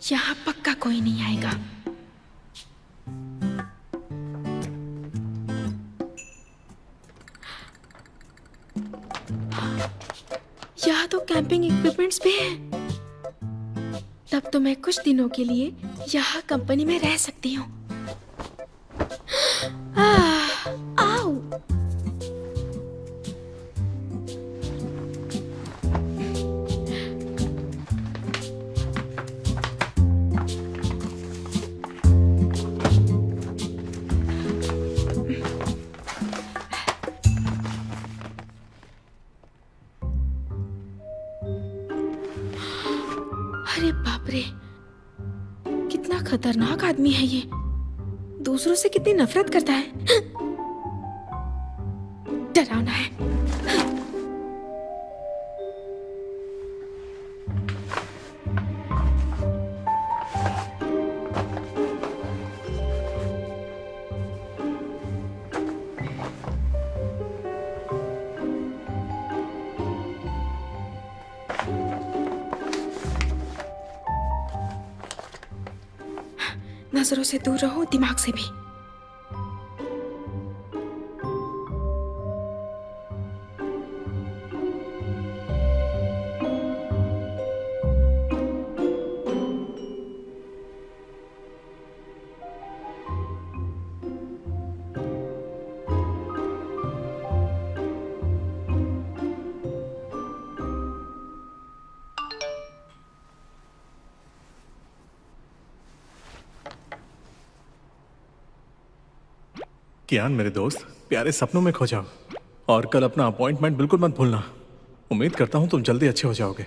यहाँ पक्का कोई नहीं आएगा। यहाँ तो कैंपिंग इक्विपमेंट्स भी हैं। तब तो मैं कुछ दिनों के लिए यहाँ कंपनी में रह सकती हूँ। आओ। अरे बाप रे, कितना खतरनाक आदमी है ये। दूसरों से कितनी नफरत करता है। डरावना है। नजरों से दूर रहो, दिमाग से भी। कियान मेरे दोस्त, प्यारे सपनों में खो जाओ और कल अपना अपॉइंटमेंट बिल्कुल मत भूलना। उम्मीद करता हूं तुम जल्दी अच्छे हो जाओगे।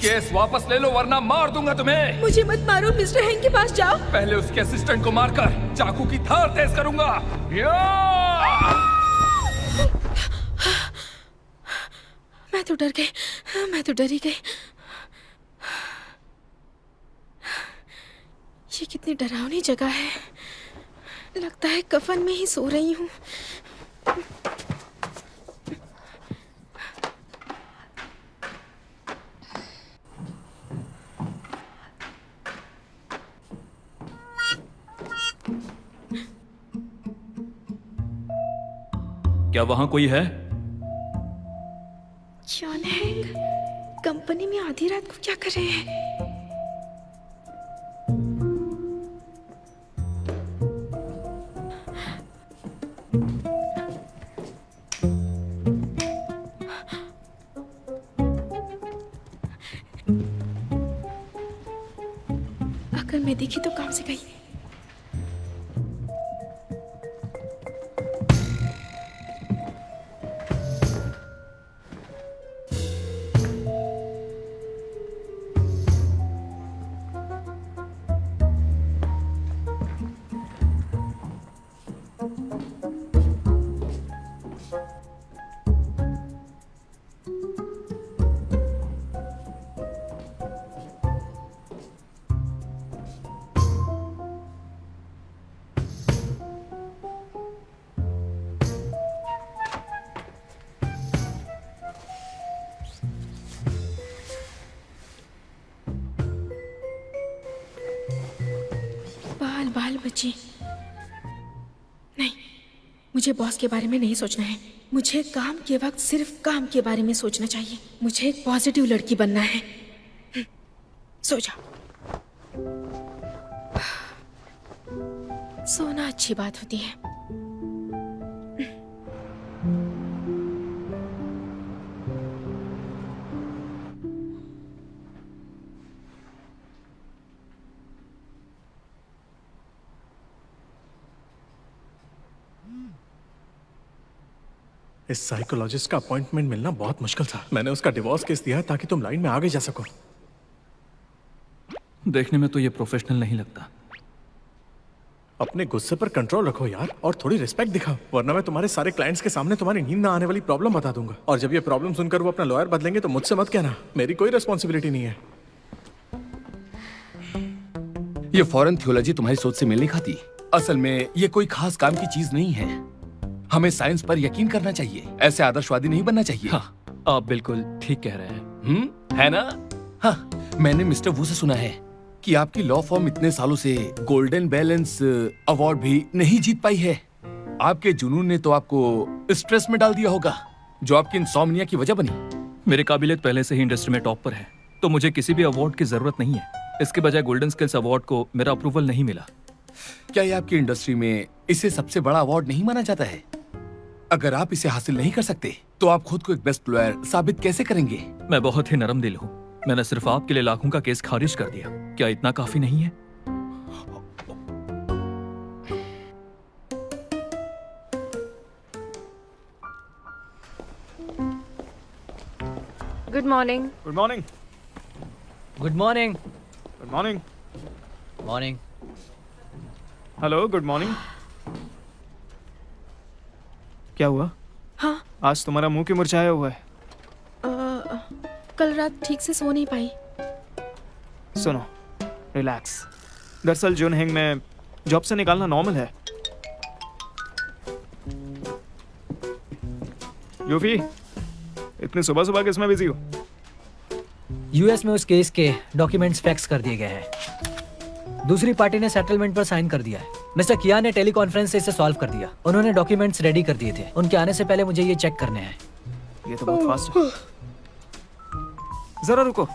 केस वापस ले लो वरना मार दूंगा तुम्हें। मुझे मत मारो, मिस्टर हैंग के पास जाओ। पहले उसके असिस्टेंट को मारकर चाकू की धार तेज करूंगा। मैं तो डर गई, मैं तो डरी गई। ये कितनी डरावनी जगह है। लगता है कफन में ही सो रही हूँ। क्या वहां कोई है? जॉन हैंग कंपनी में आधी रात को क्या कर रहे हैं? अगर मैं दिखी तो काम से गई। जी। नहीं, मुझे बॉस के बारे में नहीं सोचना है। मुझे काम के वक्त सिर्फ काम के बारे में सोचना चाहिए। मुझे एक पॉजिटिव लड़की बनना है। सो जाओ। सोना अच्छी बात होती है। इस साइकोलॉजिस्ट का अपॉइंटमेंट मिलना बहुत मुश्किल था। मैंने उसका डिवोर्स केस दिया है ताकि तुम लाइन में आगे जा सको। देखने में तो ये प्रोफेशनल नहीं लगता। अपने गुस्से पर कंट्रोल रखो यार, और थोड़ी रिस्पेक्ट दिखाओ, वरना मैं तुम्हारे सारे क्लाइंट्स के सामने तुम्हारी नींद ना आने वाली प्रॉब्लम बता दूंगा। और जब ये प्रॉब्लम सुनकर वो अपना लॉयर बदलेंगे तो मुझसे मत कहना, मेरी कोई रिस्पॉन्सिबिलिटी नहीं है। ये फॉरेन थियोलॉजी तुम्हारी सोच से मेल नहीं खाती। असल में ये कोई खास काम की चीज नहीं है। हमें साइंस पर यकीन करना चाहिए, ऐसे आदर्शवादी नहीं बनना चाहिए। हाँ, आप बिल्कुल ठीक कह रहे हैं। है ना? हाँ, मैंने मिस्टर वू से सुना है कि आपकी लॉ फर्म इतने सालों से गोल्डन बैलेंस अवार्ड भी नहीं जीत पाई है। आपके जुनून ने तो आपको स्ट्रेस में डाल दिया होगा, जो आपकी इंसोम्निया की वजह बनी। मेरी काबिलियत पहले से ही इंडस्ट्री में टॉप पर है, तो मुझे किसी भी अवार्ड की जरूरत नहीं है। इसके बजाय गोल्डन स्किल्स अवार्ड को मेरा अप्रूवल नहीं मिला। क्या ये आपकी इंडस्ट्री में इसे सबसे बड़ा अवार्ड नहीं माना जाता है? अगर आप इसे हासिल नहीं कर सकते तो आप खुद को एक बेस्ट लॉयर साबित कैसे करेंगे? मैं बहुत ही नरम दिल हूँ। मैंने सिर्फ आपके लिए लाखों का केस खारिज कर दिया। क्या इतना काफी नहीं है? Good morning. Good morning. Good morning. Good morning. Morning. Hello, good morning. क्या हुआ? हाँ, आज तुम्हारा मुंह क्यों मुरझाया हुआ है? कल रात ठीक से सो नहीं पाई। सुनो, रिलैक्स। दरअसल जून हिंग में जॉब से निकालना नॉर्मल है। यूफी, इतनी सुबह सुबह किसमें बिजी हो? यूएस में उस केस के डॉक्यूमेंट्स फैक्स कर दिए गए हैं। दूसरी पार्टी ने सेटलमेंट पर साइन कर दिया है। मिस्टर किया ने टेलीकॉन्फ्रेंस से इसे सॉल्व कर दिया। उन्होंने डॉक्यूमेंट्स रेडी कर दिए थे। उनके आने से पहले मुझे ये चेक करने हैं। ये तो बहुत फास्ट है। जरा रुको,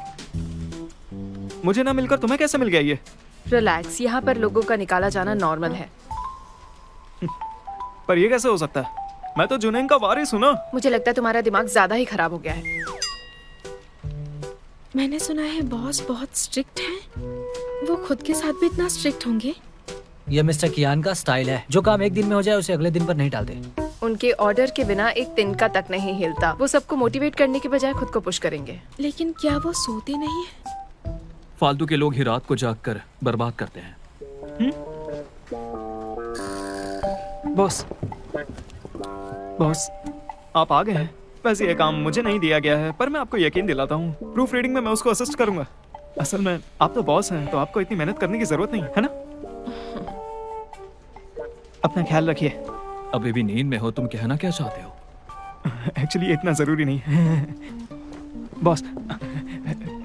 मुझे ना मिलकर तुम्हें कैसे मिल गया ये? रिलैक्स, यहाँ पर लोगों का निकाला जाना नॉर्मल है। पर ये कैसे हो सकता है? मैं तो जुनैन का वारिस हूं ना। मुझे लगता है तुम्हारा दिमाग ज्यादा ही खराब हो गया है। मैंने सुना है बॉस बहुत स्ट्रिक्ट हैं। वो खुद के साथ भी इतना स्ट्रिक्ट होंगे? यह मिस्टर कियान का स्टाइल है। जो काम एक दिन में हो जाए उसे अगले दिन पर नहीं टालते। उनके ऑर्डर के बिना एक तिनका तक नहीं हिलता। वो सबको मोटिवेट करने के बजाय खुद को पुश करेंगे। लेकिन क्या वो सोते नहीं है? फालतू के लोग ही रात को जागकर बर्बाद करते हैं। बॉस, बॉस, आप आ गए हैं। वैसे ये काम मुझे नहीं दिया गया है, पर मैं आपको यकीन दिलाता हूँ, प्रूफ रीडिंग में मैं उसको असिस्ट करूंगा। असल में आप तो बॉस हैं, तो आपको इतनी मेहनत करने की जरूरत नहीं है ना? अपना ख्याल रखिए। अभी भी नींद में हो, तुम कहना क्या चाहते हो? एक्चुअली इतना जरूरी नहीं है। बॉस,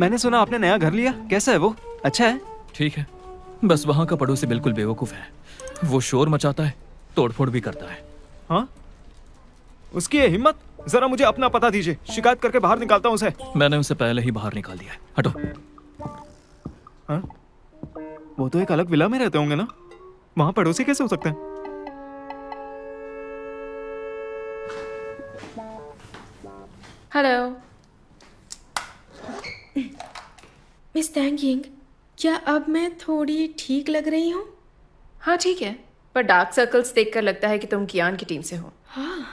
मैंने सुना आपने नया घर लिया। कैसा है वो? अच्छा है? ठीक है, बस वहां का पड़ोसी बिल्कुल बेवकूफ है। वो शोर मचाता है, तोड़फोड़ भी करता है। हाँ, उसकी ये हिम्मत। जरा मुझे अपना पता दीजिए, शिकायत करके बाहर निकालता हूँ उसे। मैंने उसे पहले ही बाहर निकाल दिया है। हटो। हाँ? वो तो एक अलग विला में रहते होंगे ना? वहां पड़ोसी कैसे हो सकते हैं? हेलो मिस टैंग यिंग, क्या अब मैं थोड़ी ठीक लग रही हूँ? हाँ ठीक है, पर डार्क सर्कल्स देखकर लगता है कि तुम कियान की टीम से हो। हाँ।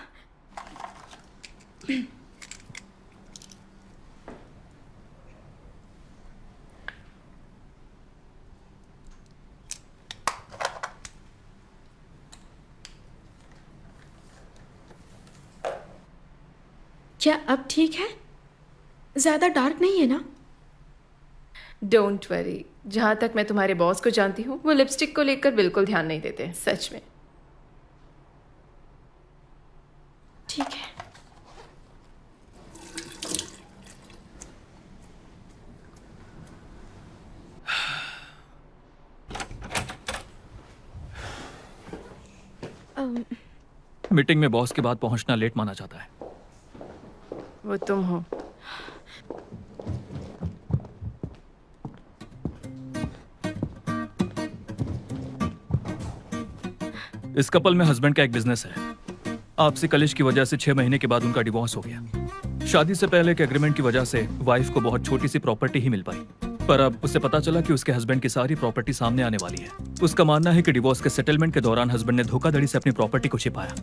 क्या अब ठीक है? ज्यादा डार्क नहीं है ना? डोंट वरी, जहां तक मैं तुम्हारे बॉस को जानती हूँ, वो लिपस्टिक को लेकर बिल्कुल ध्यान नहीं देते। सच में। ठीक है। मीटिंग में बॉस के बाद पहुंचना लेट माना जाता है। वो तुम हो। इस कपल में हस्बैंड का एक बिजनेस है। आपसी कलिश की वजह से 6 महीने के बाद उनका डिवोर्स हो गया। शादी से पहले के एग्रीमेंट की वजह से वाइफ को बहुत छोटी सी प्रॉपर्टी ही मिल पाई, पर अब उसे पता चला कि उसके हस्बैंड की सारी प्रॉपर्टी सामने आने वाली है। उसका मानना है कि डिवोर्स के सेटलमेंट के दौरान हस्बैंड ने धोखाधड़ी से अपनी प्रॉपर्टी को छिपाया,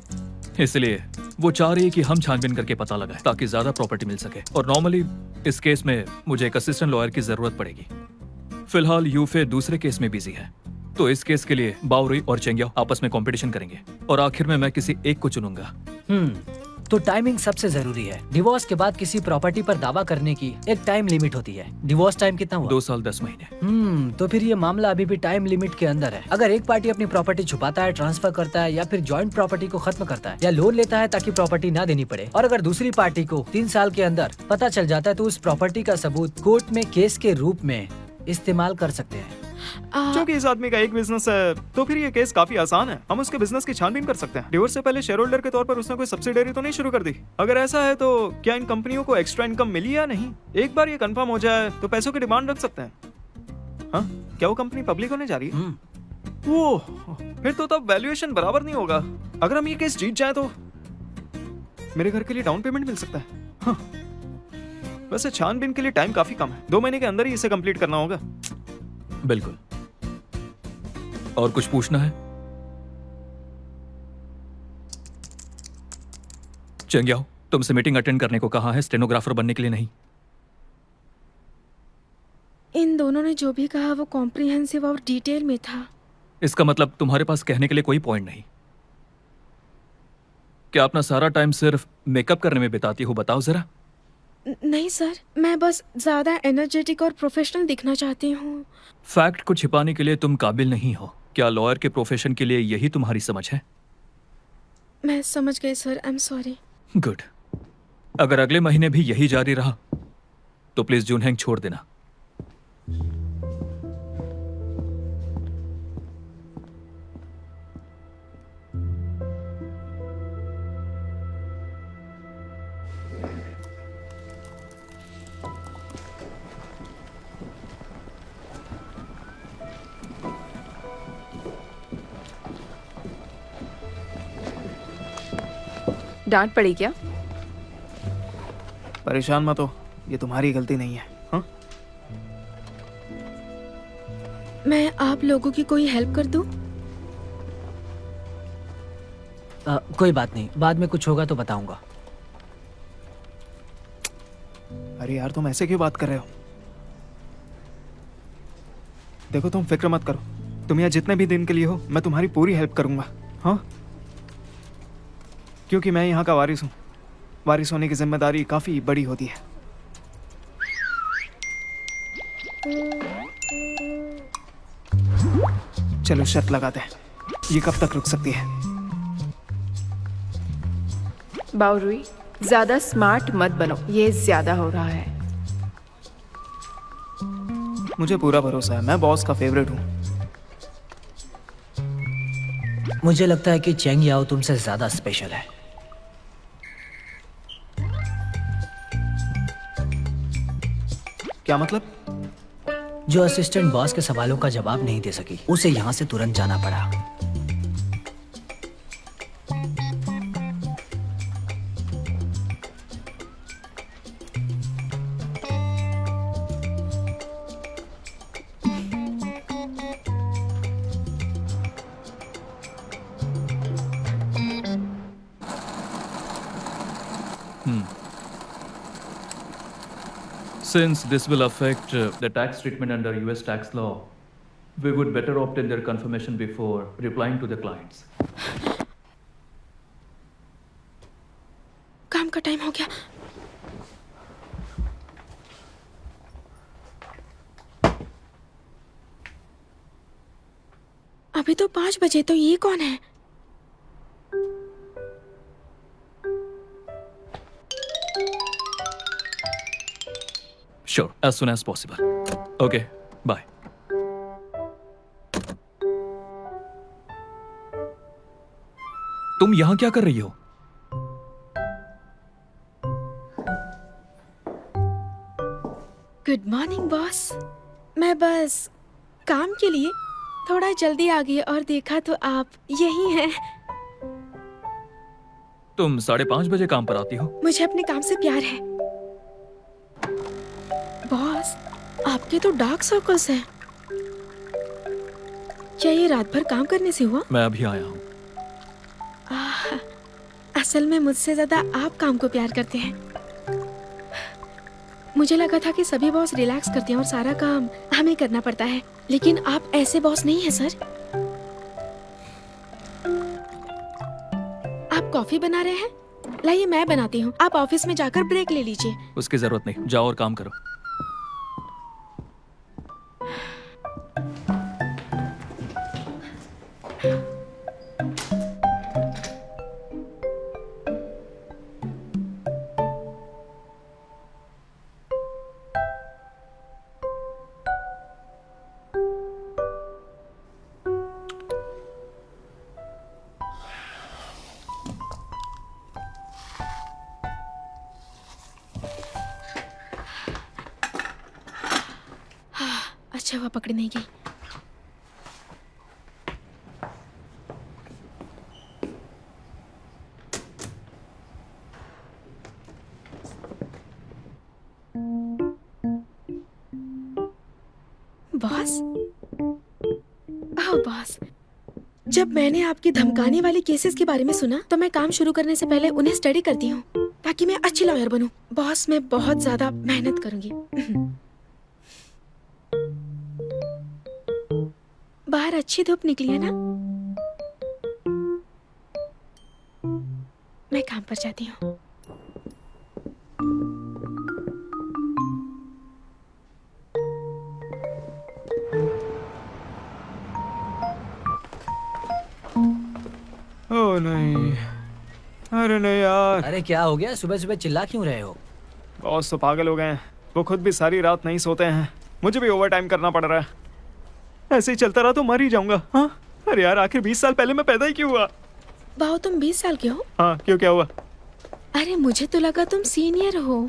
इसलिए वो चाह रही है कि हम छानबीन करके पता लगाएं ताकि ज्यादा प्रॉपर्टी मिल सके। और नॉर्मली इस केस में मुझे एक असिस्टेंट लॉयर की जरूरत पड़ेगी। फिलहाल यूफे दूसरे केस में बिजी है, तो इस केस के लिए बाउरी और चेंगिया आपस में कंपटीशन करेंगे और आखिर में मैं किसी एक को चुनूंगा। तो टाइमिंग सबसे जरूरी है। डिवोर्स के बाद किसी प्रॉपर्टी पर दावा करने की एक टाइम लिमिट होती है। डिवोर्स टाइम कितना हुआ? 2 साल 10 महीने। तो फिर ये मामला अभी भी टाइम लिमिट के अंदर है। अगर एक पार्टी अपनी प्रॉपर्टी छुपाता है, ट्रांसफर करता है या फिर जॉइंट प्रॉपर्टी को खत्म करता है या लोन लेता है ताकि प्रॉपर्टी ना देनी पड़े, और अगर दूसरी पार्टी को 3 साल के अंदर पता चल जाता है, तो उस प्रॉपर्टी का सबूत कोर्ट में केस के रूप में इस्तेमाल कर सकते हैं। जो कि इस आदमी का एक बिजनेस है, तो फिर ये केस काफी आसान है। हम उसके बिजनेस की छानबीन कर सकते हैं। डिवोर्स से पहले शेयर होल्डर के तौर पर उसने कोई सब्सिडरी तो नहीं शुरू कर दी? अगर ऐसा है तो क्या इन कंपनियों को एक्स्ट्रा इनकम मिली या नहीं? एक बार ये कंफर्म हो जाए तो पैसों की डिमांड रख सकते हैं। हाँ, क्या वो कंपनी पब्लिक होने जा रही है? वो फिर तो तब वैल्यूएशन बराबर नहीं होगा। अगर हम ये केस जीत जाए तो मेरे घर के लिए डाउन पेमेंट मिल सकता है। हाँ। वैसे छानबीन के लिए टाइम काफी कम है, 2 महीने के अंदर ही इसे कंप्लीट करना होगा। बिल्कुल। और कुछ पूछना है? चेंगियाओ, तुमसे मीटिंग अटेंड करने को कहा है, स्टेनोग्राफर बनने के लिए नहीं। इन दोनों ने जो भी कहा वो कॉम्प्रिहेंसिव और डिटेल में था। इसका मतलब तुम्हारे पास कहने के लिए कोई पॉइंट नहीं। क्या अपना सारा टाइम सिर्फ मेकअप करने में बिताती हो? बताओ जरा। नहीं सर, मैं बस ज्यादा एनर्जेटिक और प्रोफेशनल दिखना चाहती हूँ। फैक्ट को छिपाने के लिए तुम काबिल नहीं हो। क्या लॉयर के प्रोफेशन के लिए यही तुम्हारी समझ है? मैं समझ गई sir, I am sorry. Good. अगर अगले महीने भी यही जारी रहा तो प्लीज जूनहेंग छोड़ देना। डांट पड़ी क्या? परेशान मत हो, ये तुम्हारी गलती नहीं है। हाँ? मैं आप लोगों की कोई हेल्प कर दूं? कोई बात नहीं, बाद में कुछ होगा तो बताऊंगा। अरे यार, तुम ऐसे क्यों बात कर रहे हो? देखो, तुम फिक्र मत करो। तुम यहाँ जितने भी दिन के लिए हो, मैं तुम्हारी पूरी हेल्प करूंगा। हाँ, क्योंकि मैं यहाँ का वारिस हूँ। वारिस होने की जिम्मेदारी काफी बड़ी होती है। चलो शर्त लगाते हैं, ये कब तक रुक सकती है? बाउरुई, ज्यादा स्मार्ट मत बनो, ये ज्यादा हो रहा है। मुझे पूरा भरोसा है, मैं बॉस का फेवरेट हूँ। मुझे लगता है कि चेंग याओ तुमसे ज्यादा स्पेशल है। क्या मतलब? जो असिस्टेंट बॉस के सवालों का जवाब नहीं दे सकी, उसे यहाँ से तुरंत जाना पड़ा। Since this will affect the tax treatment under US tax law, we would better obtain their confirmation before replying to the clients. काम का टाइम हो गया। अभी तो 5 बजे, तो ये कौन है? Sure, as soon as possible. Okay, bye. तुम यहाँ क्या कर रही हो? Good morning boss. मैं बस काम के लिए थोड़ा जल्दी आ गई और देखा तो आप यही हैं। तुम 5:30 बजे काम पर आती हो? मुझे अपने काम से प्यार है। बॉस, आपके तो डार्क सर्कल्स हैं। क्या ये रात भर काम करने से हुआ? मैं अभी आया हूँ। असल में मुझसे ज्यादा आप काम को प्यार करते हैं। मुझे लगा था कि सभी बॉस रिलैक्स करते हैं और सारा काम हमें करना पड़ता है, लेकिन आप ऐसे बॉस नहीं हैं सर। आप कॉफी बना रहे हैं? लाइए मैं बनाती हूँ। आप ऑफिस में जाकर ब्रेक ले लीजिए। उसकी जरूरत नहीं, जाओ और काम करो। अच्छा हुआ पकड़ नहीं गई। बॉस, ओह बॉस, जब मैंने आपकी धमकाने वाली केसेस के बारे में सुना तो मैं काम शुरू करने से पहले उन्हें स्टडी करती हूँ ताकि मैं अच्छी लॉयर बनूं। बॉस, मैं बहुत ज्यादा मेहनत करूंगी। बाहर अच्छी धूप निकली है ना? मैं काम पर जाती हूँ। ओह नहीं, अरे नहीं यार। अरे क्या हो गया? सुबह सुबह चिल्ला क्यों रहे हो? बॉस तो पागल हो गए हैं। वो खुद भी सारी रात नहीं सोते हैं। मुझे भी ओवर टाइम करना पड़ रहा है। ऐसे ही चलता रहा तो मर ही जाऊंगा। हाँ, अरे यार, आखिर 20 साल पहले मैं पैदा ही क्यों हुआ? बाओ, तुम 20 साल के हो? हाँ, क्यों, क्या हुआ? अरे मुझे तो लगा तुम सीनियर हो,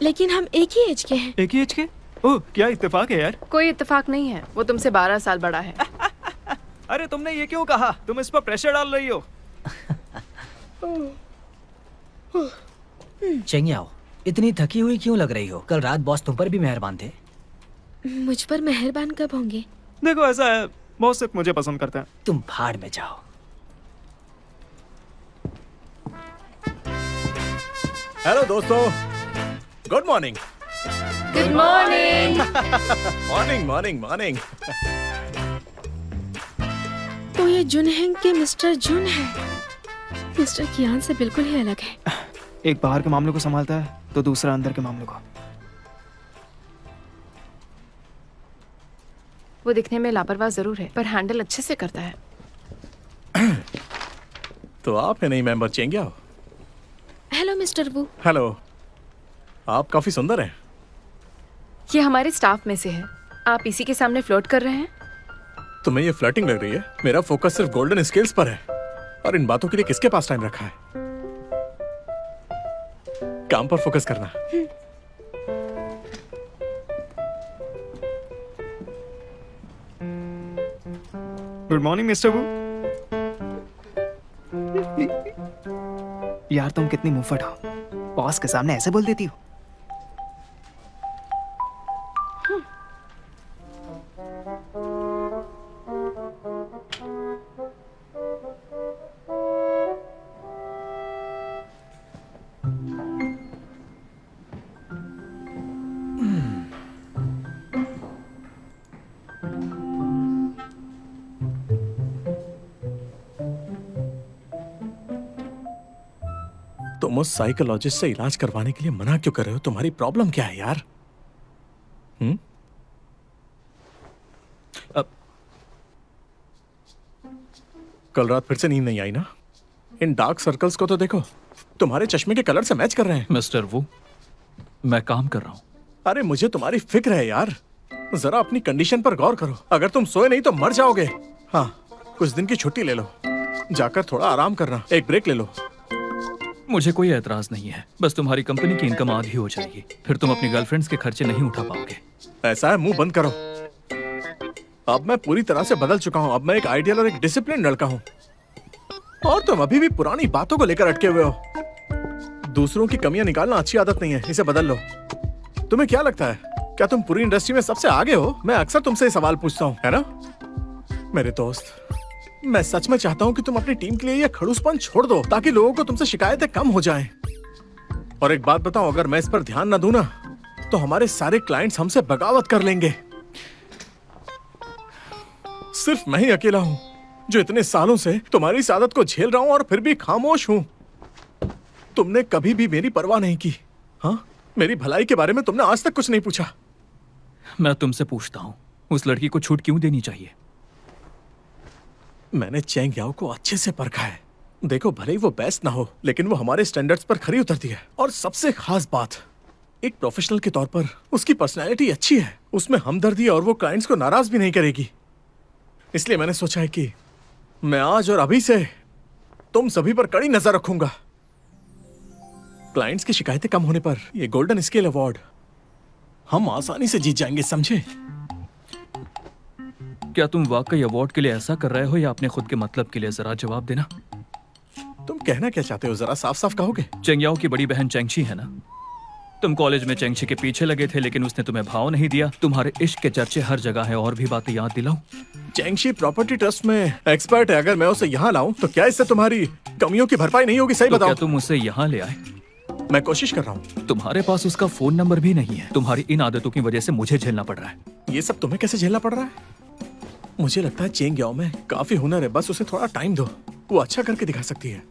लेकिन हम एक ही एज के हैं। एक ही एज के? ओह, क्या इत्तेफाक है यार। कोई इत्तेफाक नहीं है, वो तुमसे 12 साल बड़ा है। अरे तुमने ये क्यों कहा? तुम इस पर प्रेशर डाल रही हो। चेंगियाओ, इतनी थकी हुई क्यों लग रही हो? कल रात बॉस तुम पर भी मेहरबान थे। मुझ पर मेहरबान कब होंगे? देखो, ऐसा है, बॉस सिर्फ मुझे पसंद करते हैं। तुम भाड़ में जाओ। हेलो दोस्तों, good morning. Good morning. Morning morning morning. तो ये जुनहेंग के मिस्टर जुन है। मिस्टर कियान से बिल्कुल ही अलग है। एक बाहर के मामले को संभालता है तो दूसरा अंदर के मामले को। वो दिखने में लापरवाह जरूर है, पर हैंडल अच्छे से करता है। तो आप है नहीं मेंबर चेंगे आओ। हेलो मिस्टर वू। हेलो, आप काफी सुंदर हैं। ये हमारे स्टाफ में से है। आप इसी के सामने फ्लोट कर रहे हैं? तुम्हें ये फ्लर्टिंग लग रही है? मेरा फोकस सिर्फ गोल्डन स्किल्स पर है, और इन बातों के लिए किसके पास टाइम रखा है? काम पर फोकस करना। गुड मॉर्निंग मिस्टर वू। यार, तुम कितनी मुंहफट हो। बॉस के सामने ऐसे बोल देती हो। तुम उस साइकोलॉजिस्ट से इलाज करवाने के लिए मना क्यों कर रहे हो? तुम्हारी प्रॉब्लम क्या है यार? कल रात फिर से नींद नहीं आई ना? इन डार्क सर्कल्स को तो देखो, तुम्हारे चश्मे के कलर से मैच कर रहे हैं। मिस्टर वू, मैं काम कर रहा हूँ। अरे मुझे तुम्हारी फिक्र है यार। जरा अपनी कंडीशन पर गौर करो। अगर तुम सोए नहीं तो मर जाओगे। हाँ, कुछ दिन की छुट्टी ले लो। जाकर थोड़ा आराम करना, एक ब्रेक ले लो। मुझे कोई एतराज नहीं है, बस तुम्हारी कंपनी की इनकम आधी हो जाएगी, फिर तुम अपनी गर्लफ्रेंड्स के खर्चे नहीं उठा पाओगे। ऐसा है, मुंह बंद करो। अब मैं पूरी तरह से बदल चुका हूँ। अब मैं एक आइडियल और एक डिसिप्लिन लड़का हूँ, और तुम अभी भी पुरानी बातों को लेकर अटके हुए हो। दूसरों की कमियां निकालना अच्छी आदत नहीं है, इसे बदल लो। तुम्हें क्या लगता है, क्या तुम पूरी इंडस्ट्री में सबसे आगे हो? मैं अक्सर तुमसे ये सवाल पूछता हूँ, है ना मेरे दोस्त? मैं सच में चाहता हूँ कि तुम अपनी टीम के लिए ये खड़ूसपन छोड़ दो, ताकि लोगों को तुमसे शिकायतें कम हो जाएं। और एक बात बताओ, अगर मैं इस पर ध्यान न दूं ना, तो हमारे सारे क्लाइंट्स हमसे बगावत कर लेंगे। सिर्फ मैं ही अकेला हूं जो इतने सालों से तुम्हारी इस आदत को झेल रहा हूं, और फिर भी खामोश हूं। तुमने कभी भी मेरी परवाह नहीं की। हाँ, मेरी भलाई के बारे में तुमने आज तक कुछ नहीं पूछा। मैं तुमसे पूछता हूँ, उस लड़की को छूट क्यों देनी चाहिए? मैंने चेंग याओ को अच्छे से परखा है। देखो, भले ही वो बेस्ट ना हो, लेकिन वो हमारे स्टैंडर्ड्स पर खरी उतरती है। और सबसे खास बात, एक प्रोफेशनल के तौर पर उसकी पर्सनैलिटी अच्छी है। उसमें हमदर्दी है, और वो क्लाइंट्स को नाराज भी नहीं करेगी। इसलिए मैंने सोचा है कि मैं आज और अभी से तुम सभी पर कड़ी नजर रखूंगा। क्लाइंट्स की शिकायतें कम होने पर ये गोल्डन स्केल अवार्ड हम आसानी से जीत जाएंगे, समझे? क्या तुम वाकई अवार्ड के लिए ऐसा कर रहे हो या अपने खुद के मतलब के लिए? जरा जवाब देना। तुम कहना क्या चाहते हो, जरा साफ साफ कहोगे? चेंगयाओ की बड़ी बहन चेंगशी है ना? तुम कॉलेज में चेंगशी के पीछे लगे थे, लेकिन उसने तुम्हें भाव नहीं दिया। तुम्हारे इश्क के चर्चे हर जगह है, और भी बातें याद दिलाऊं? चेंगशी प्रॉपर्टी ट्रस्ट में एक्सपर्ट है। अगर मैं उसे यहाँ लाऊं तो क्या इससे तुम्हारी कमियों की भरपाई नहीं होगी? सही तो बताओ। क्या तुम उसे यहाँ ले आए? मैं कोशिश कर रहा हूँ। तुम्हारे पास उसका फोन नंबर भी नहीं है। तुम्हारी इन आदतों की वजह से मुझे झेलना पड़ रहा है। ये सब तुम्हें कैसे झेलना पड़ रहा है? मुझे लगता है चेंग याओ में काफी हुनर है, बस उसे थोड़ा टाइम दो, वो अच्छा करके दिखा सकती है।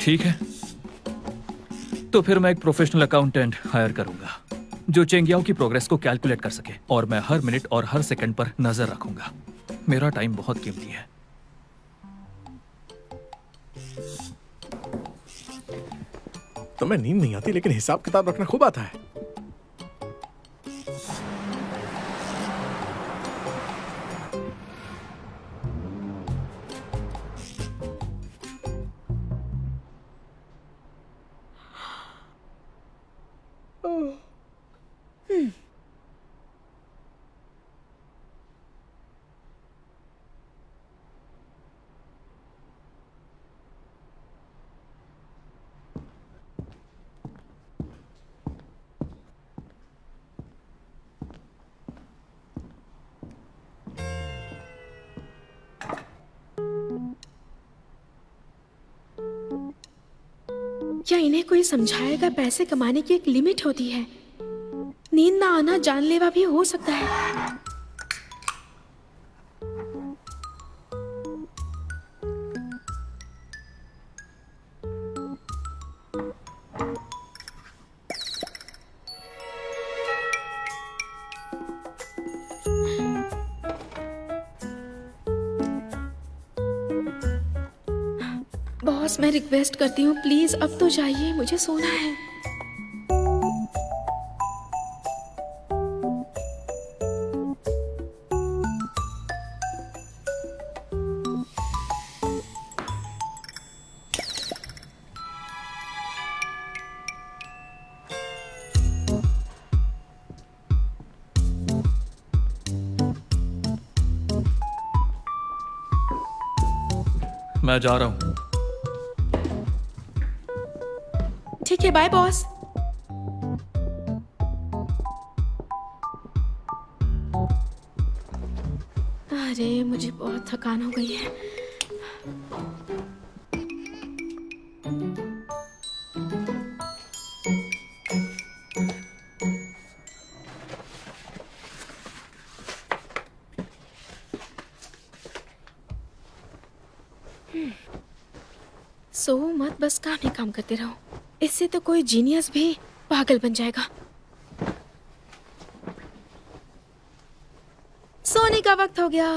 ठीक है, तो फिर मैं एक प्रोफेशनल अकाउंटेंट हायर करूंगा जो चेंगयाओ की प्रोग्रेस को कैलकुलेट कर सके, और मैं हर मिनट और हर सेकंड पर नजर रखूंगा। मेरा टाइम बहुत कीमती है। तुम्हें नींद नहीं आती, लेकिन हिसाब किताब रखना खूब आता है। क्या इन्हें कोई समझाएगा? पैसे कमाने की एक लिमिट होती है। नींद ना आना जानलेवा भी हो सकता है। बॉस, मैं रिक्वेस्ट करती हूँ, प्लीज अब तो जाइए, मुझे सोना है। मैं जा रहा हूं। ठीक है, बाय बॉस। अरे, मुझे बहुत थकान हो गई है। सो मत, बस काम ही काम करते रहो। इससे तो कोई जीनियस भी पागल बन जाएगा। सोने का वक्त हो गया।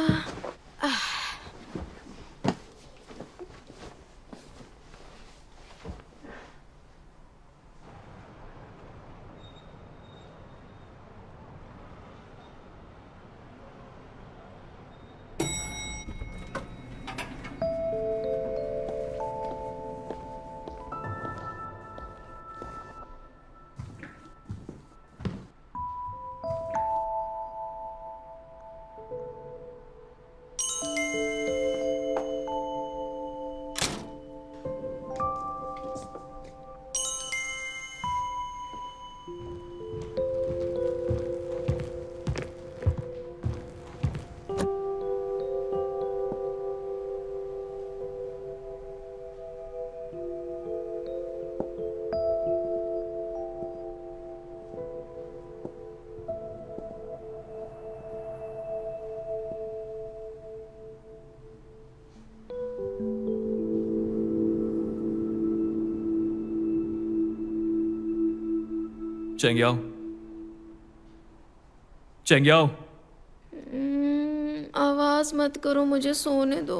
चेंगयाओ, चेंगयाओ, आवाज मत करो, मुझे सोने दो।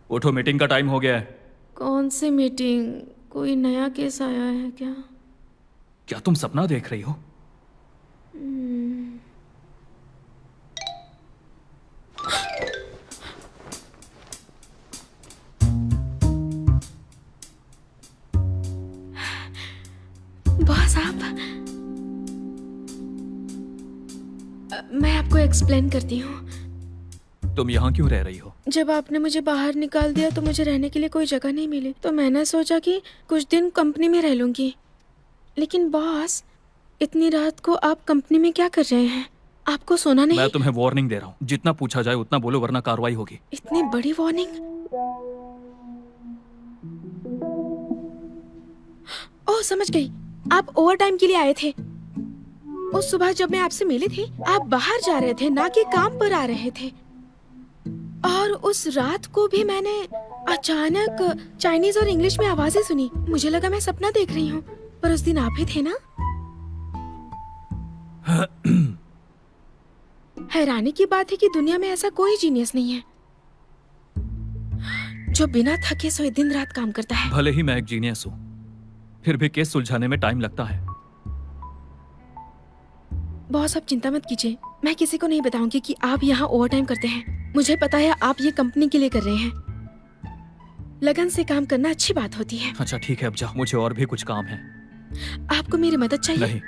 उठो, मीटिंग का टाइम हो गया है। कौन सी मीटिंग? कोई नया केस आया है क्या? क्या तुम सपना देख रही हो? बॉस आप, मैं आपको एक्सप्लेन करती हूँ। तुम यहाँ क्यों रह रही हो? जब आपने मुझे बाहर निकाल दिया तो मुझे रहने के लिए कोई जगह नहीं मिली, तो मैंने सोचा कि कुछ दिन कंपनी में रह लूंगी। लेकिन बॉस, इतनी रात को आप कंपनी में क्या कर रहे हैं? आपको सोना नहीं? मैं तुम्हें वार्निंग दे रहा हूँ, जितना पूछा जाए उतना बोलो वरना कार्रवाई होगी। इतनी बड़ी वार्निंग? ओह, समझ गई, आप ओवर टाइम के लिए आए थे। उस सुबह जब मैं आपसे मिली थी, आप बाहर जा रहे थे, ना कि काम पर आ रहे थे। और उस रात को भी मैंने अचानक चाइनीज और इंग्लिश में आवाजें सुनी। मुझे लगा मैं सपना देख रही हूँ, पर उस दिन आप ही थे ना? हैरानी की बात है कि दुनिया में ऐसा कोई जीनियस नहीं है जो बिना थके सोए दिन रात काम करता है। भले ही मैं एक जीनियस हूँ, फिर भी केस सुलझाने में टाइम लगता है। बॉस, आप चिंता मत कीजिए, मैं किसी को नहीं बताऊंगी कि आप यहाँ ओवर टाइम करते हैं। मुझे पता है आप ये कंपनी के लिए कर रहे हैं। लगन से काम करना अच्छी बात होती है। अच्छा ठीक है, अब जाओ, मुझे और भी कुछ काम है। आपको मेरी मदद चाहिए? नहीं।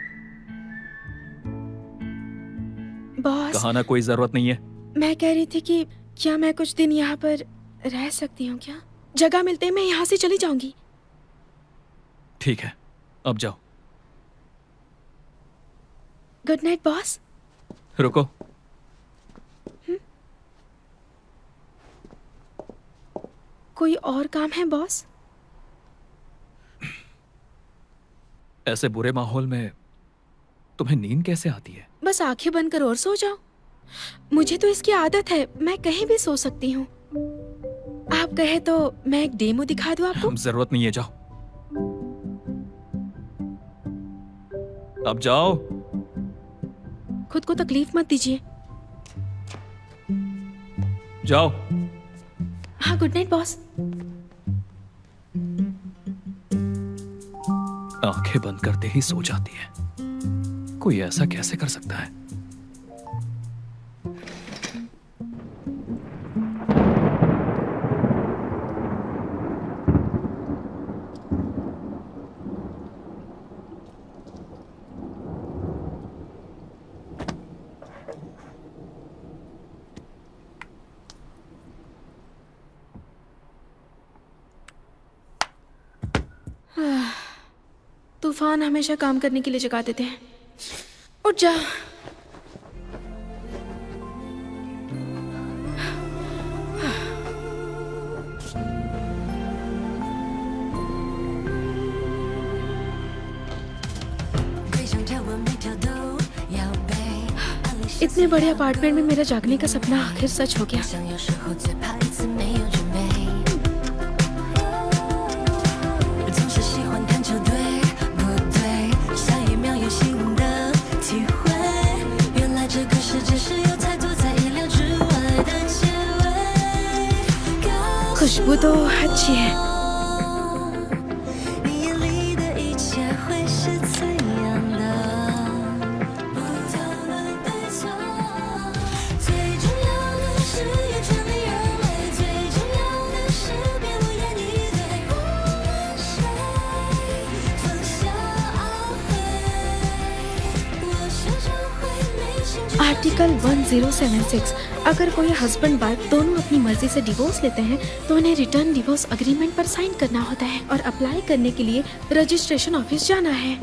बॉस, कहा ना कोई जरूरत नहीं है। मैं कह रही थी कि क्या मैं कुछ दिन यहाँ पर रह सकती हूँ क्या? जगह मिलते ही मैं यहाँ से चली जाऊंगी। ठीक है, अब जाओ। Good night boss. रुको। कोई और काम है बॉस? ऐसे बुरे माहौल में तुम्हें नींद कैसे आती है? बस आंखें बंद कर और सो जाओ। मुझे तो इसकी आदत है, मैं कहीं भी सो सकती हूँ। आप कहे तो मैं एक डेमो दिखा दूँ आपको? जरूरत नहीं है, जाओ। अब जाओ। खुद को तकलीफ मत दीजिए। जाओ। हाँ, गुड नाइट बॉस। आंखें बंद करते ही सो जाती है। कोई ऐसा कैसे कर सकता है? तूफान हमेशा काम करने के लिए जगा देते हैं। उठ जा। इतने बड़े अपार्टमेंट में मेरा जागने का सपना आखिर सच हो गया। खुशबू तो अच्छी है। आर्टिकल 1076, अगर कोई हस्बैंड वाइफ दोनों अपनी मर्जी से डिवोर्स लेते हैं तो उन्हें रिटर्न डिवोर्स एग्रीमेंट पर साइन करना होता है और अप्लाई करने के लिए रजिस्ट्रेशन ऑफिस जाना है।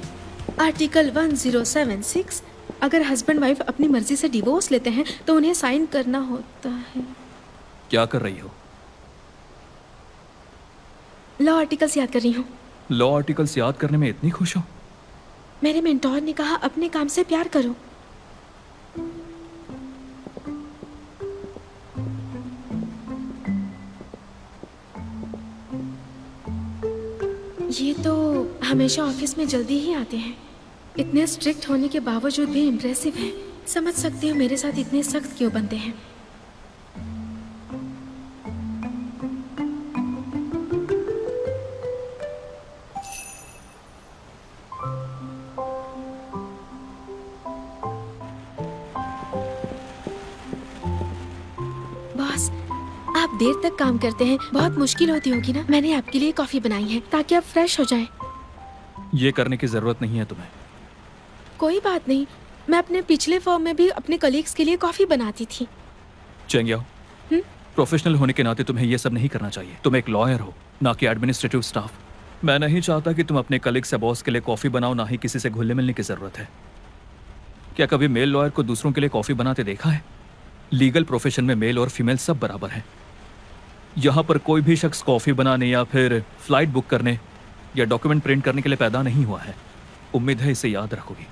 आर्टिकल 1076, अगर हस्बैंड वाइफ अपनी मर्जी से डिवोर्स लेते हैं तो उन्हें साइन करना होता है। क्या कर रही हो? लॉ आर्टिकल्स याद कर रही हूँ। लॉ आर्टिकल्स याद करने में इतनी खुश हो? मेरे मेंटोर ने कहा अपने काम से प्यार करो। ये तो हमेशा ऑफिस में जल्दी ही आते हैं। इतने स्ट्रिक्ट होने के बावजूद भी इम्प्रेसिव हैं। समझ सकती हूँ मेरे साथ इतने सख्त क्यों बनते हैं। बॉस, आप देर तक काम करते हैं, बहुत मुश्किल होती होगी ना। मैंने आपके लिए कॉफी बनाई है ताकि आप फ्रेश हो जाएं। ये करने की जरूरत नहीं है तुम्हें। कोई बात नहीं, मैं अपने पिछले फर्म में भी अपने कलीग्स के लिए कॉफी बनाती थी। चेंगियाओ, प्रोफेशनल होने के नाते तुम्हें ये सब नहीं करना चाहिए। तुम एक लॉयर हो, ना कि एडमिनिस्ट्रेटिव स्टाफ। मैं नहीं चाहता कि तुम अपने कलीग्स या बॉस के लिए कॉफी बनाओ, ना ही किसी से घुलने मिलने की जरूरत है। क्या कभी मेल लॉयर को दूसरों के लिए कॉफी बनाते देखा है? लीगल प्रोफेशन में मेल और फीमेल सब बराबर हैं। यहाँ पर कोई भी शख्स कॉफी बनाने या फिर फ्लाइट बुक करने या डॉक्यूमेंट प्रिंट करने के लिए पैदा नहीं हुआ है। उम्मीद है इसे याद रखोगी।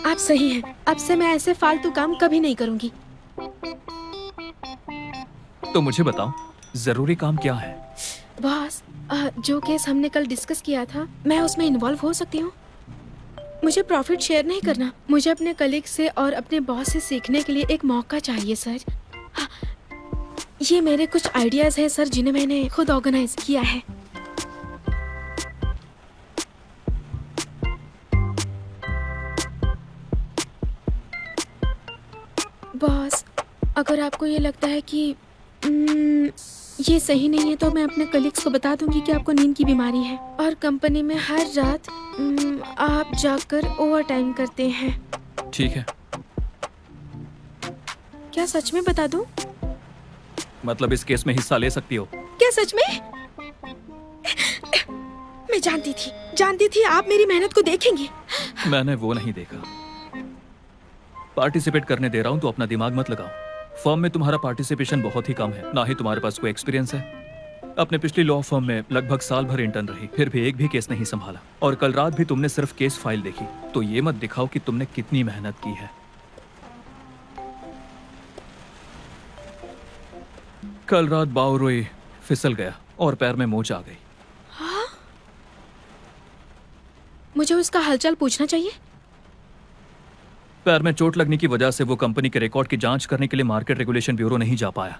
आप सही हैं। अब से मैं ऐसे फालतू काम कभी नहीं करूंगी। तो मुझे बताओ, जरूरी काम क्या है? बॉस, जो केस हमने कल डिस्कस किया था, मैं उसमें इन्वॉल्व हो सकती हूँ? मुझे प्रॉफिट शेयर नहीं करना। मुझे अपने कलीग से और अपने बॉस से सीखने के लिए एक मौका चाहिए सर। हाँ, ये मेरे कुछ आइडियाज हैं सर, जिन्हें मैंने खुद ऑर्गेनाइज किया है। बॉस, अगर आपको ये लगता है कि ये सही नहीं है तो मैं अपने कलीग्स को बता दूंगी कि आपको नींद की बीमारी है और कंपनी में हर रात आप जाकर ओवर टाइम करते हैं। ठीक है। क्या सच में बता दूं? मतलब इस केस में हिस्सा ले सकती हो? क्या सच में? मैं जानती थी आप मेरी मेहनत को देखेंगे। मैंने वो नहीं देखा। पार्टिसिपेट करने दे रहा हूं तो अपना दिमाग मत लगाओ। फर्म में तुम्हारा पार्टिसिपेशन बहुत ही कम है, ना ही तुम्हारे पास कोई एक्सपीरियंस है। अपने पिछली लॉ फर्म में लगभग साल भर इंटर्न रही, फिर भी एक भी केस नहीं संभाला। और कल रात भी तुमने सिर्फ केस फाइल देखी, तो ये मत दिखाओ कि तुमने कितनी मेहनत की है। कल रात बाउरोई फिसल गया और पैर में मोच आ गई। हाँ? मुझे उसका हालचाल पूछना चाहिए। पैर में चोट लगने की वजह से वो कंपनी के रिकॉर्ड की जांच करने के लिए मार्केट रेगुलेशन ब्यूरो नहीं जा पाया,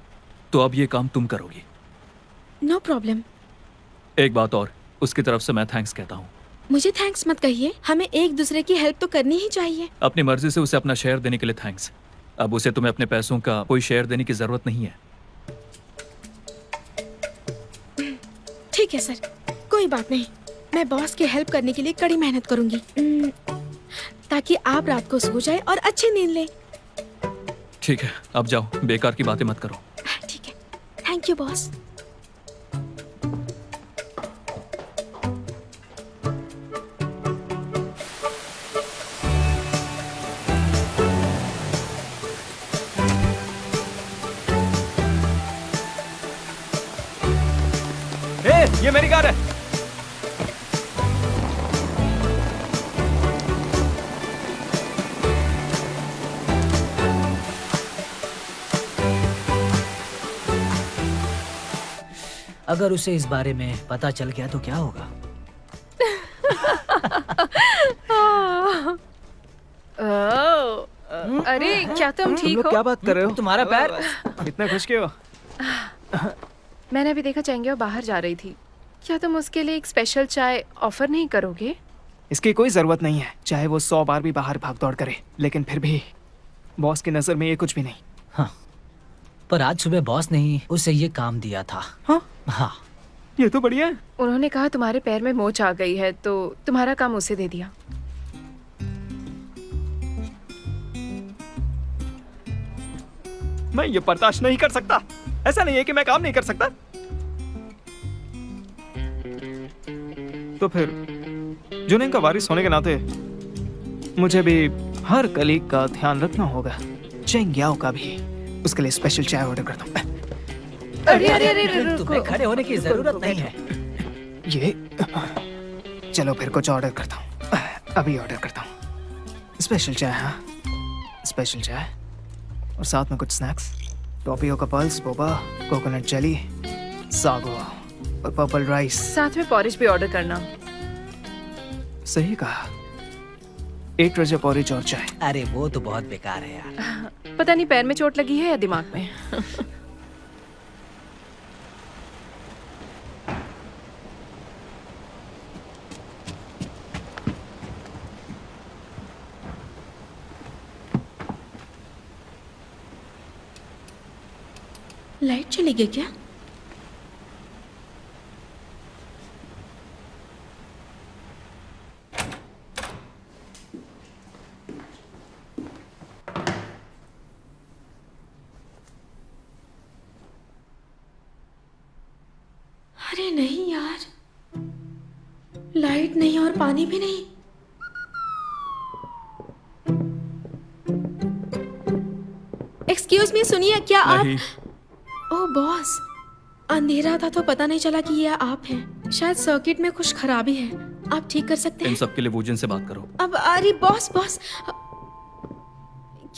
तो अब ये काम तुम करोगी। No problem. एक बात और, उसकी तरफ से मैं थैंक्स कहता हूँ। मुझे थैंक्स मत कहिए, हमें एक दूसरे की हेल्प तो करनी ही चाहिए। अपनी मर्जी से उसे अपना शेयर देने के लिए थैंक्स। अब उसे तुम्हें अपने पैसों का कोई शेयर देने की जरूरत नहीं है। ठीक है सर, कोई बात नहीं। मैं बॉस की हेल्प करने के लिए कड़ी मेहनत करूंगी, ताकि आप रात को सो जाए और अच्छी नींद ले। ठीक है, अब जाओ, बेकार की बातें मत करो। ठीक है, थैंक यू बॉस। ये मेरी कार है। अगर उसे इस बारे में पता चल गया तो क्या होगा? अरे क्या तुम ठीक हो? क्या बात कर रहे हो? तुम्हारा पैर। इतना खुश क्यों? मैंने अभी देखा चेंगिया बाहर जा रही थी। क्या तुम उसके लिए एक स्पेशल चाय ऑफर नहीं करोगे? इसकी कोई जरूरत नहीं है, चाहे वो 100 बार भी बाहर भाग दौड़ करे, लेकिन फिर भी बॉस की नजर में ये कुछ भी नहीं। हाँ, पर आज सुबह बॉस ने ही उसे ये काम दिया था। हाँ? हाँ, ये तो बढ़िया है। उन्होंने कहा तुम्हारे पैर में मोच आ गई है तो तुम्हारा काम उसे दे दिया। मैं ये बर्दाश्त नहीं कर सकता। ऐसा नहीं है कि मैं काम नहीं कर सकता। तो फिर जुनैन का वारिस होने के नाते मुझे भी हर कलीग का ध्यान रखना होगा। चेंग याओ का भी। उसके लिए स्पेशल चाय ऑर्डर करता हूँ। अरे अरे अरे अरे, तुम्हें खड़े होने की जरूरत नहीं है। ये चलो फिर कुछ ऑर्डर करता हूँ। अभी ऑर्डर करता हूँ। स्पेशल चाय, हाँ स्पेशल चाय, और साथ में कुछ स्नैक्स। टॉपियो का pulse, Boba, coconut jelly, sago और पर्पल राइस। साथ में पॉरिज भी ऑर्डर करना। सही कहा। 1 रजे पॉरिज और चाय। अरे वो तो बहुत बेकार है यार। पता नहीं पैर में चोट लगी है या दिमाग में। लाइट चली गई क्या? अरे नहीं यार, लाइट नहीं और पानी भी नहीं। एक्सक्यूज मी, सुनिए, क्या आप? नहीं, ओह बॉस, अंधेरा था तो पता नहीं चला कि ये आप हैं। शायद सर्किट में कुछ खराबी है। आप ठीक कर सकते इन हैं? सब के लिए वूजन से बात करो। अब अरे बॉस बॉस,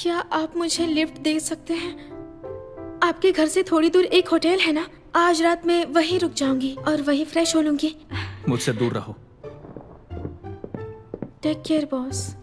क्या आप मुझे लिफ्ट दे सकते हैं? आपके घर से थोड़ी दूर एक होटल है ना, आज रात में वहीं रुक जाऊंगी और वहीं फ्रेश हो लूंगी। मुझसे दूर रहो। Take care boss.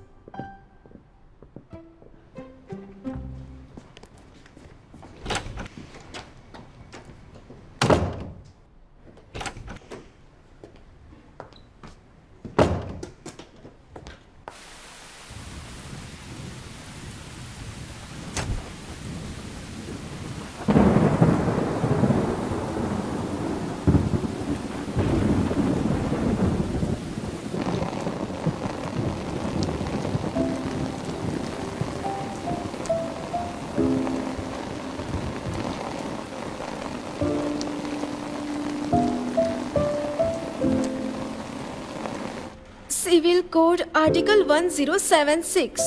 Civil code article 1076,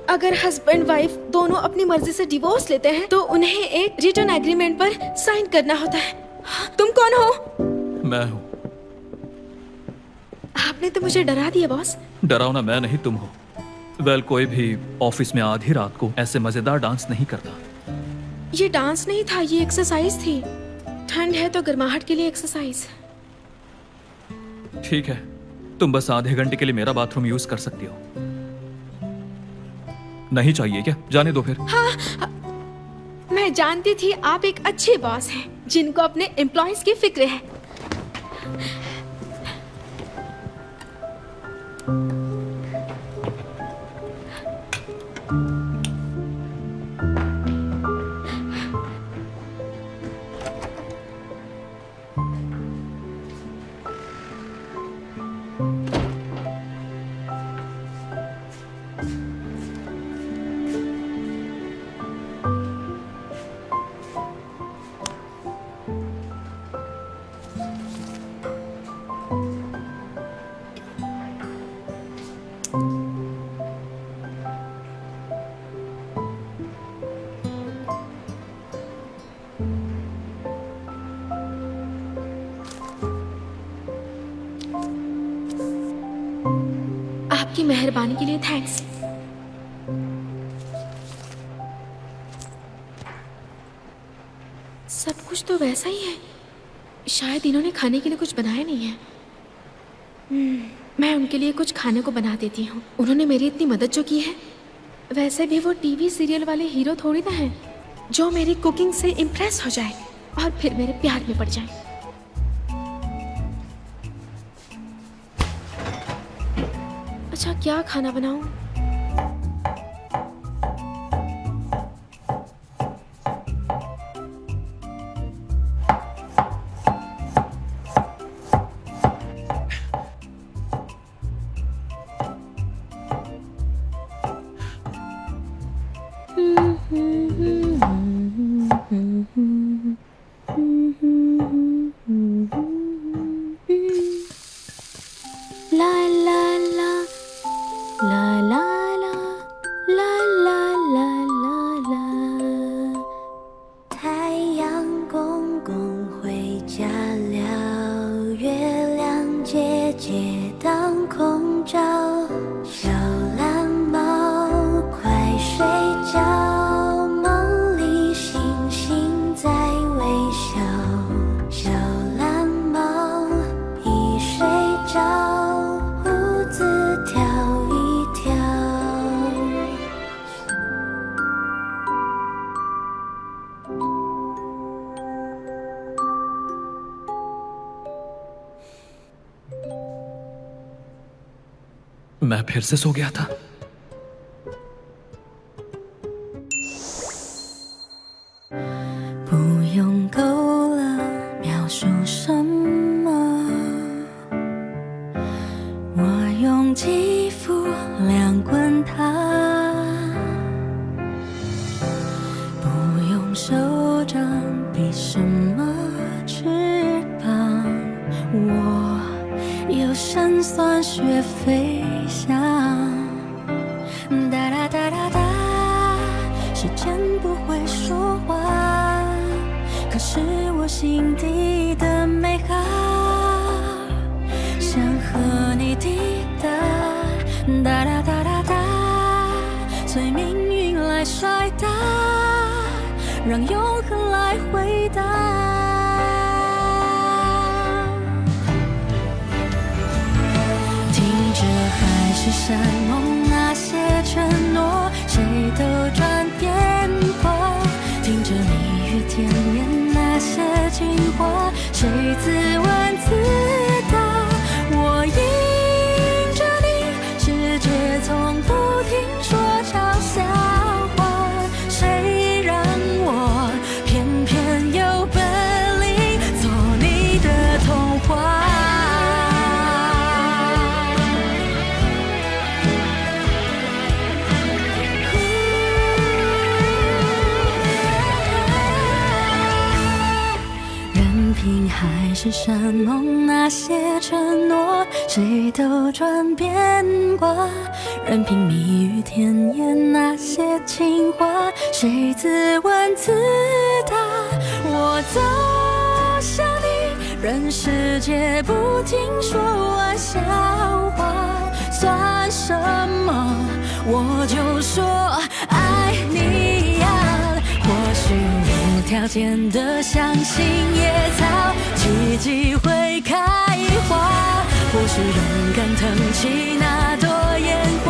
अगर हस्बैंड वाइफ दोनों अपनी मर्जी से डिवोर्स लेते हैं तो उन्हें एक रिटर्न एग्रीमेंट पर साइन करना होता है। तुम कौन हो? मैं हूँ। आपने तो मुझे डरा दिया बॉस। डरावना मैं नहीं, तुम हो। वेल, कोई भी ऑफिस में आधी रात को ऐसे मजेदार डांस नहीं करता। ये डांस नहीं था, ये एक्सरसाइज थी। ठंड है तो गर्माहट के लिए एक्सरसाइज। ठीक है, तुम बस आधे घंटे के लिए मेरा बाथरूम यूज कर सकती हो। नहीं चाहिए क्या? जाने दो फिर। मैं जानती थी आप एक अच्छे बॉस हैं जिनको अपने एम्प्लॉयज की फिक्र है। आपकी मेहरबानी के लिए थैंक्स। सब कुछ तो वैसा ही है। शायद इन्होंने खाने के लिए कुछ बनाया नहीं है। मैं उनके लिए कुछ खाने को बना देती हूँ। उन्होंने मेरी इतनी मदद जो की है। वैसे भी वो टीवी सीरियल वाले हीरो थोड़ी ना है जो मेरी कुकिंग से इम्प्रेस हो जाए और फिर मेरे प्यार में पड़ जाए। अच्छा, क्या खाना बनाऊं? 界当空照，小蓝猫快睡觉，梦里星星在微笑，小蓝猫一睡着，胡子跳一跳。मैं फिर से सो गया था।不用够了，描述什么？我用肌肤量滚它，不用手掌比什么翅膀，我有神算学飞翔。哒哒哒哒哒，时间不会说话，可是我心底的美好，想和你抵达。哒哒哒哒哒，随命运来甩打，让永恒来回答。听着海誓山盟那些承诺，谁都转变过。听着蜜语甜言那些情话，谁自问自答。我迎着你，世界从不停说嘲笑话，谁让我偏偏有本领做你的童话。任凭海誓山盟那些承诺，谁都转变过。任凭蜜语甜言那些情话，谁自问自答。我走向你，任世界不停说玩笑话，算什么？我就说爱你呀。或许无条件的相信野草奇迹会开花，或许勇敢腾起那朵烟火，